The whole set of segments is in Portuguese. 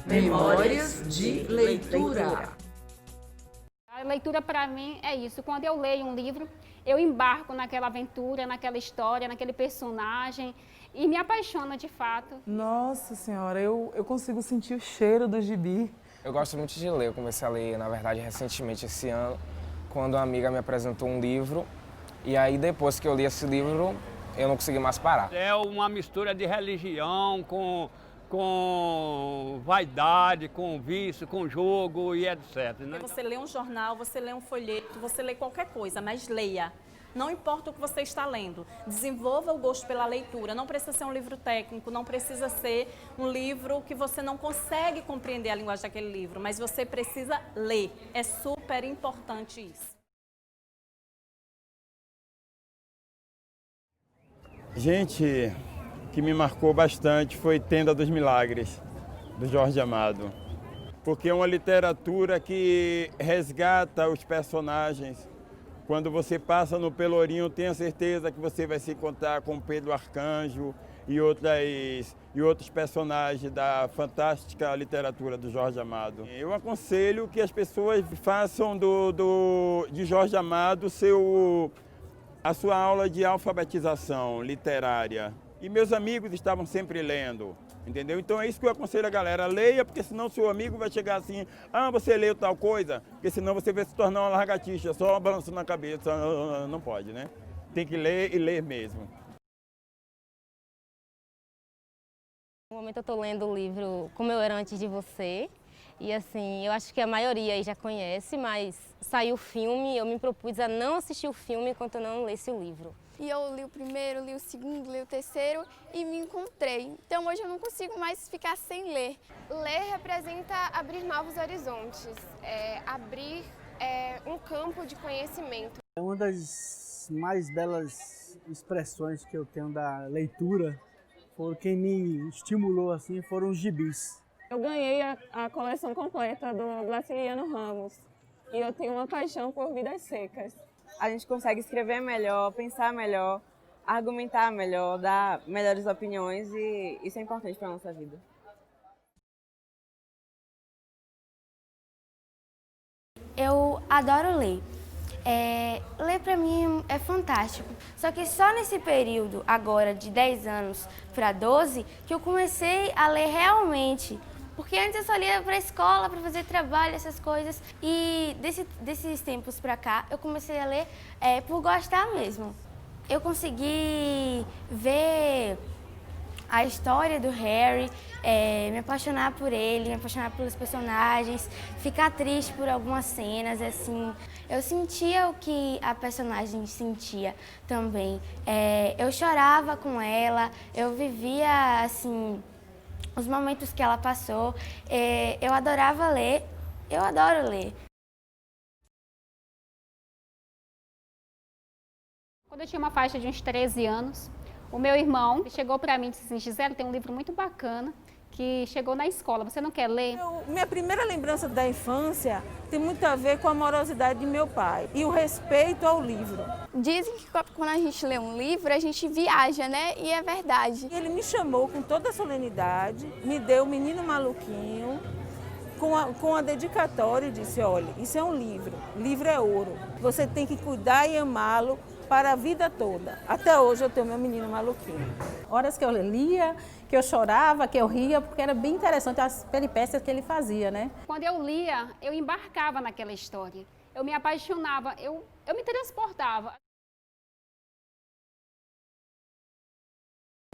Memórias de leitura. A leitura para mim é isso. Quando eu leio um livro, eu embarco naquela aventura, naquela história, naquele personagem e me apaixona de fato. Nossa senhora, eu consigo sentir o cheiro do gibi. Eu gosto muito de ler. Eu comecei a ler, na verdade, recentemente esse ano, quando uma amiga me apresentou um livro. E aí, depois que eu li esse livro, eu não consegui mais parar. É uma mistura de religião com vaidade, com vício, com jogo e etc. Né? Você lê um jornal, você lê um folheto, você lê qualquer coisa, mas leia. Não importa o que você está lendo, desenvolva o gosto pela leitura. Não precisa ser um livro técnico, não precisa ser um livro que você não consegue compreender a linguagem daquele livro, mas você precisa ler. É super importante isso. Gente, que me marcou bastante foi Tenda dos Milagres, do Jorge Amado. Porque é uma literatura que resgata os personagens. Quando você passa no Pelourinho, tenha certeza que você vai se encontrar com Pedro Arcanjo e outros personagens da fantástica literatura do Jorge Amado. Eu aconselho que as pessoas façam de Jorge Amado a sua aula de alfabetização literária. E meus amigos estavam sempre lendo, entendeu? Então é isso que eu aconselho a galera, leia, porque senão seu amigo vai chegar assim, você leu tal coisa, porque senão você vai se tornar uma lagartixa, só balançando a cabeça, não pode, né? Tem que ler e ler mesmo. No momento eu estou lendo o livro Como Eu Era Antes de Você, e assim, eu acho que a maioria aí já conhece, mas saiu o filme, eu me propus a não assistir o filme enquanto eu não lesse o livro. E eu li o primeiro, li o segundo, li o terceiro e me encontrei. Então hoje eu não consigo mais ficar sem ler. Ler representa abrir novos horizontes, abrir um campo de conhecimento. Uma das mais belas expressões que eu tenho da leitura, quem me estimulou assim, foram os gibis. Eu ganhei a coleção completa do Graciliano Ramos e eu tenho uma paixão por Vidas Secas. A gente consegue escrever melhor, pensar melhor, argumentar melhor, dar melhores opiniões e isso é importante para a nossa vida. Eu adoro ler. Ler para mim é fantástico, só que só nesse período agora de 10 anos para 12 que eu comecei a ler realmente. Porque antes eu só lia para a escola, para fazer trabalho, essas coisas. E desses tempos para cá, eu comecei a ler por gostar mesmo. Eu consegui ver a história do Harry, me apaixonar por ele, me apaixonar pelos personagens, ficar triste por algumas cenas, assim. Eu sentia o que a personagem sentia também. Eu chorava com ela, eu vivia, assim, os momentos que ela passou. Eu adorava ler, eu adoro ler. Quando eu tinha uma faixa de uns 13 anos, o meu irmão chegou para mim e disse assim: Gisele, tem um livro muito bacana que chegou na escola, você não quer ler? Minha primeira lembrança da infância tem muito a ver com a amorosidade de meu pai e o respeito ao livro. Dizem que quando a gente lê um livro, a gente viaja, né? E é verdade. Ele me chamou com toda a solenidade, me deu o Menino Maluquinho, com a dedicatória e disse: olha, isso é um livro, livro é ouro, você tem que cuidar e amá-lo para a vida toda. Até hoje eu tenho meu Menino Maluquinho. Horas que eu lia, que eu chorava, que eu ria, porque era bem interessante as peripécias que ele fazia, né? Quando eu lia, eu embarcava naquela história. Eu me apaixonava, eu me transportava.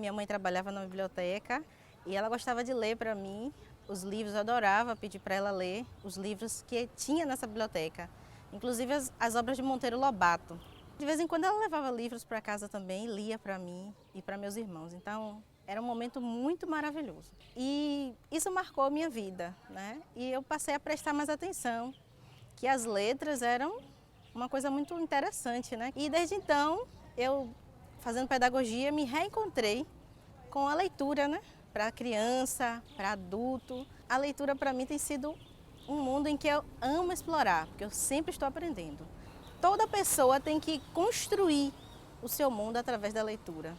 Minha mãe trabalhava na biblioteca e ela gostava de ler para mim os livros. Eu adorava pedir para ela ler os livros que tinha nessa biblioteca, inclusive as obras de Monteiro Lobato. De vez em quando ela levava livros para casa também e lia para mim e para meus irmãos. Então era um momento muito maravilhoso. E isso marcou a minha vida, né? E eu passei a prestar mais atenção, que as letras eram uma coisa muito interessante, né? E desde então, eu, fazendo pedagogia, me reencontrei com a leitura, né? Para criança, para adulto. A leitura para mim tem sido um mundo em que eu amo explorar, porque eu sempre estou aprendendo. Toda pessoa tem que construir o seu mundo através da leitura.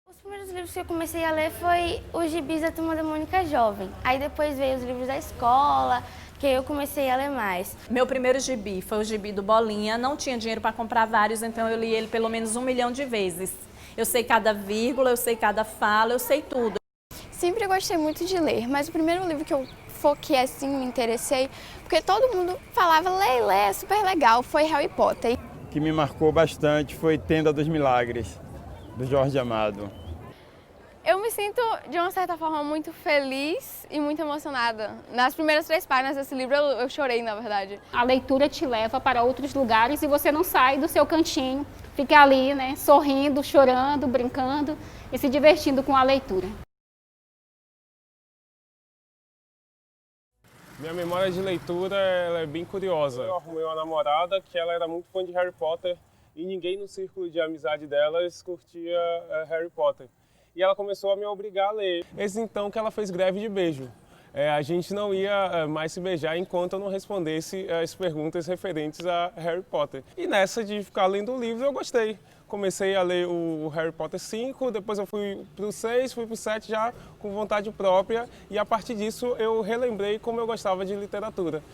Os primeiros livros que eu comecei a ler foi os gibis da Turma da Mônica Jovem. Aí depois veio os livros da escola, que eu comecei a ler mais. Meu primeiro gibi foi o gibi do Bolinha. Não tinha dinheiro para comprar vários, então eu li ele pelo menos 1 milhão de vezes. Eu sei cada vírgula, eu sei cada fala, eu sei tudo. Sempre gostei muito de ler, mas o primeiro livro que eu foquei assim, me interessei, porque todo mundo falava, lê, é super legal, foi Harry Potter. O que me marcou bastante foi Tenda dos Milagres, do Jorge Amado. Eu me sinto, de uma certa forma, muito feliz e muito emocionada. Nas primeiras 3 páginas desse livro eu chorei, na verdade. A leitura te leva para outros lugares e você não sai do seu cantinho, fica ali, né, sorrindo, chorando, brincando e se divertindo com a leitura. Minha memória de leitura ela é bem curiosa. Eu arrumei uma namorada que ela era muito fã de Harry Potter e ninguém no círculo de amizade delas curtia Harry Potter. E ela começou a me obrigar a ler. Esse então que ela fez greve de beijo. A gente não ia mais se beijar enquanto eu não respondesse as perguntas referentes a Harry Potter. E nessa de ficar lendo o livro eu gostei. Comecei a ler o Harry Potter 5, depois eu fui para o 6, fui para o 7 já com vontade própria. E a partir disso eu relembrei como eu gostava de literatura.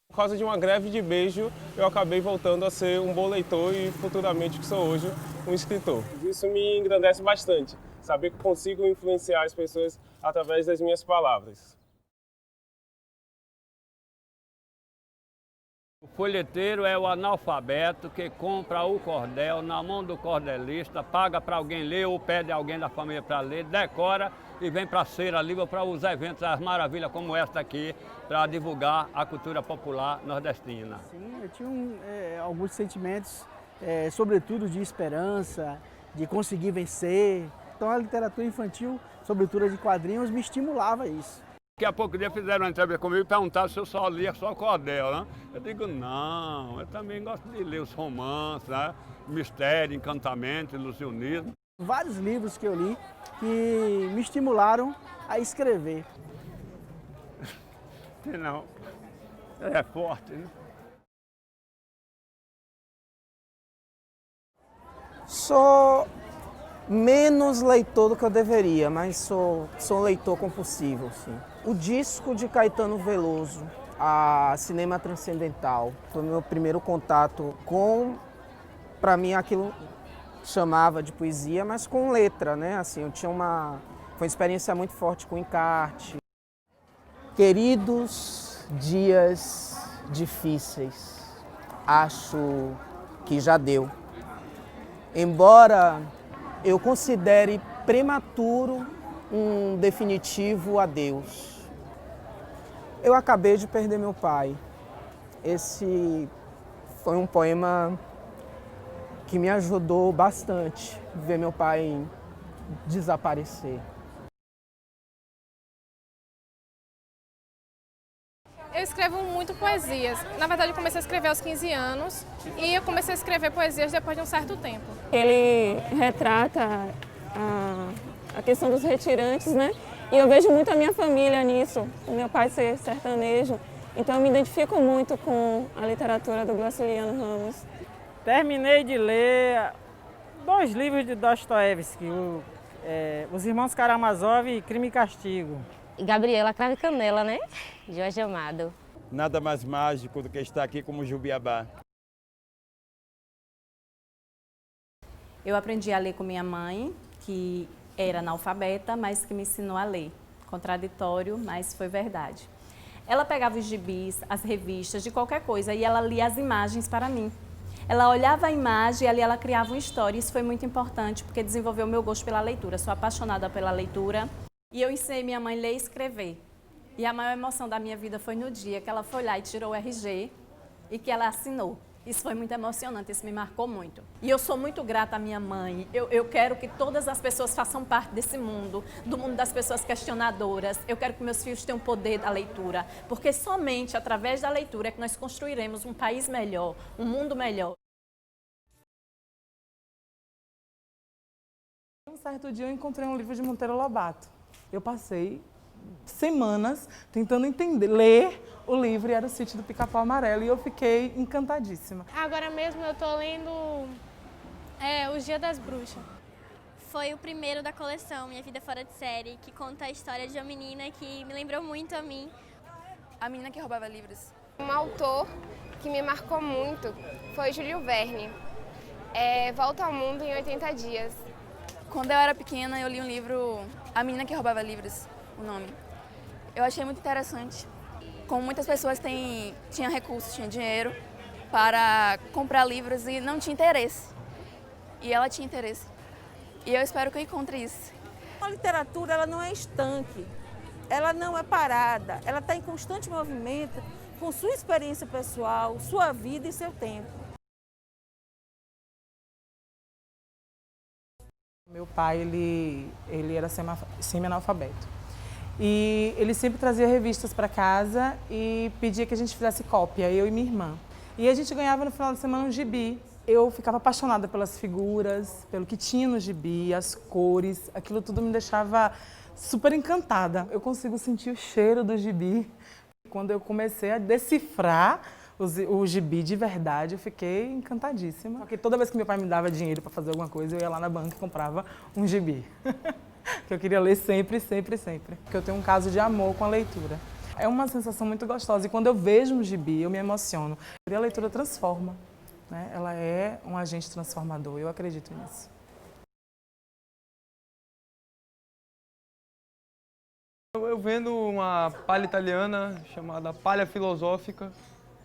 Por causa de uma greve de beijo, eu acabei voltando a ser um bom leitor e futuramente, que sou hoje, um escritor. Isso me engrandece bastante, saber que consigo influenciar as pessoas através das minhas palavras. O folheteiro é o analfabeto que compra o cordel na mão do cordelista, paga para alguém ler ou pede alguém da família para ler, decora e vem para a Feira Livre para os eventos, as maravilhas como esta aqui, para divulgar a cultura popular nordestina. Sim, eu tinha alguns sentimentos, sobretudo de esperança, de conseguir vencer. Então a literatura infantil, sobretudo de quadrinhos, me estimulava a isso. Daqui a pouco dia fizeram uma entrevista comigo e perguntaram se eu só lia só cordel, né? Eu digo, não, eu também gosto de ler os romances, né? Mistério, encantamento, ilusionismo. Vários livros que eu li que me estimularam a escrever. Não, é forte, né? Sou menos leitor do que eu deveria, mas sou um leitor compulsivo, sim. O disco de Caetano Veloso, a Cinema Transcendental, foi meu primeiro contato com, para mim, aquilo chamava de poesia, mas com letra, né? Assim, eu tinha foi uma experiência muito forte com encarte. Queridos dias difíceis, acho que já deu. Embora eu considere prematuro um definitivo adeus. Eu acabei de perder meu pai. Esse foi um poema que me ajudou bastante a ver meu pai desaparecer. Eu escrevo muito poesias. Na verdade, eu comecei a escrever aos 15 anos e eu comecei a escrever poesias depois de um certo tempo. Ele retrata a questão dos retirantes, né? E eu vejo muito a minha família nisso, o meu pai ser sertanejo. Então eu me identifico muito com a literatura do Graciliano Ramos. Terminei de ler 2 livros de Dostoiévski, Os Irmãos Karamazov e Crime e Castigo. E Gabriela Cravo e Canela, né? Jorge Amado. Nada mais mágico do que estar aqui como Jubiabá. Eu aprendi a ler com minha mãe, que era analfabeta, mas que me ensinou a ler. Contraditório, mas foi verdade. Ela pegava os gibis, as revistas, de qualquer coisa, e ela lia as imagens para mim. Ela olhava a imagem e ali ela criava uma história. Isso foi muito importante, porque desenvolveu o meu gosto pela leitura. Sou apaixonada pela leitura. E eu ensinei minha mãe a ler e escrever. E a maior emoção da minha vida foi no dia que ela foi lá e tirou o RG e que ela assinou. Isso foi muito emocionante, isso me marcou muito. E eu sou muito grata à minha mãe. Eu quero que todas as pessoas façam parte desse mundo, do mundo das pessoas questionadoras. Eu quero que meus filhos tenham o poder da leitura, porque somente através da leitura é que nós construiremos um país melhor, um mundo melhor. Um certo dia eu encontrei um livro de Monteiro Lobato. Eu passei semanas tentando ler o livro e era o Sítio do Pica-Pau Amarelo e eu fiquei encantadíssima. Agora mesmo eu estou lendo Os Dias das Bruxas. foi o primeiro da coleção, Minha Vida Fora de Série, que conta a história de uma menina que me lembrou muito a mim. A Menina que Roubava Livros. Um autor que me marcou muito foi Júlio Verne, Volta ao Mundo em 80 Dias. Quando eu era pequena, eu li um livro, A Menina que Roubava Livros, o nome. Eu achei muito interessante. Como muitas pessoas tinham recursos, tinham dinheiro para comprar livros e não tinha interesse. E ela tinha interesse. E eu espero que eu encontre isso. A literatura ela não é estanque, ela não é parada, ela está em constante movimento com sua experiência pessoal, sua vida e seu tempo. Meu pai, ele era semi-analfabeto. E ele sempre trazia revistas para casa e pedia que a gente fizesse cópia, eu e minha irmã. E a gente ganhava no final de semana um gibi. Eu ficava apaixonada pelas figuras, pelo que tinha no gibi, as cores, aquilo tudo me deixava super encantada. Eu consigo sentir o cheiro do gibi. Quando eu comecei a decifrar o gibi de verdade, eu fiquei encantadíssima. Porque toda vez que meu pai me dava dinheiro para fazer alguma coisa, eu ia lá na banca e comprava um gibi. Que eu queria ler sempre, sempre, sempre. Porque eu tenho um caso de amor com a leitura. É uma sensação muito gostosa e quando eu vejo um gibi, eu me emociono. E a leitura transforma, né? Ela é um agente transformador, eu acredito nisso. Eu vendo uma palha italiana chamada palha filosófica.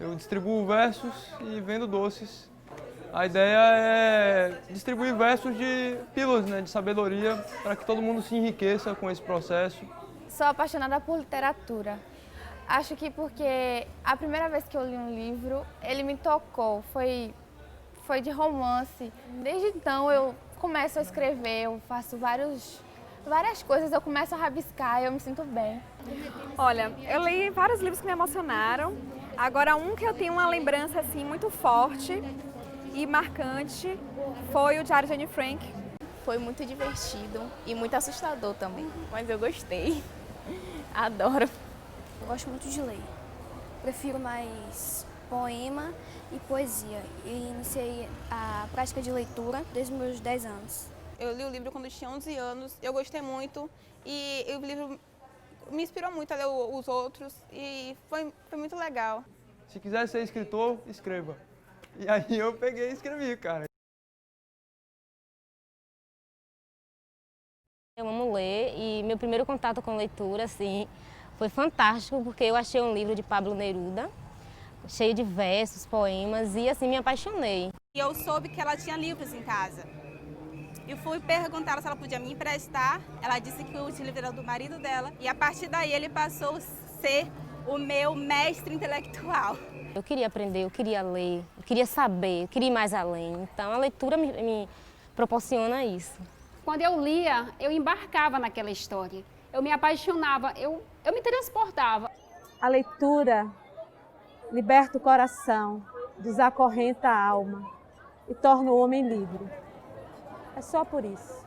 Eu distribuo versos e vendo doces. A ideia é distribuir versos de pílulas, né, de sabedoria, para que todo mundo se enriqueça com esse processo. Sou apaixonada por literatura. Acho que porque a primeira vez que eu li um livro, ele me tocou, foi de romance. Desde então eu começo a escrever, eu faço várias coisas, eu começo a rabiscar e eu me sinto bem. Olha, eu li vários livros que me emocionaram. Agora, um que eu tenho uma lembrança assim muito forte e marcante foi o Diário de Anne Frank. Foi muito divertido e muito assustador também, mas eu gostei. Adoro. Eu gosto muito de ler. Prefiro mais poema e poesia. E iniciei a prática de leitura desde os meus 10 anos. Eu li o livro quando eu tinha 11 anos, eu gostei muito e o livro me inspirou muito a ler os outros e foi muito legal. Se quiser ser escritor, escreva. E aí eu peguei e escrevi, cara. Eu amo ler e meu primeiro contato com leitura, assim, foi fantástico porque eu achei um livro de Pablo Neruda, cheio de versos, poemas e assim me apaixonei. E eu soube que ela tinha livros em casa. Eu fui perguntar se ela podia me emprestar, ela disse que o livro era do marido dela e a partir daí ele passou a ser o meu mestre intelectual. Eu queria aprender, eu queria ler, eu queria saber, eu queria ir mais além. Então a leitura me proporciona isso. Quando eu lia, eu embarcava naquela história. Eu me apaixonava, eu me transportava. A leitura liberta o coração, desacorrenta a alma e torna o homem livre. É só por isso.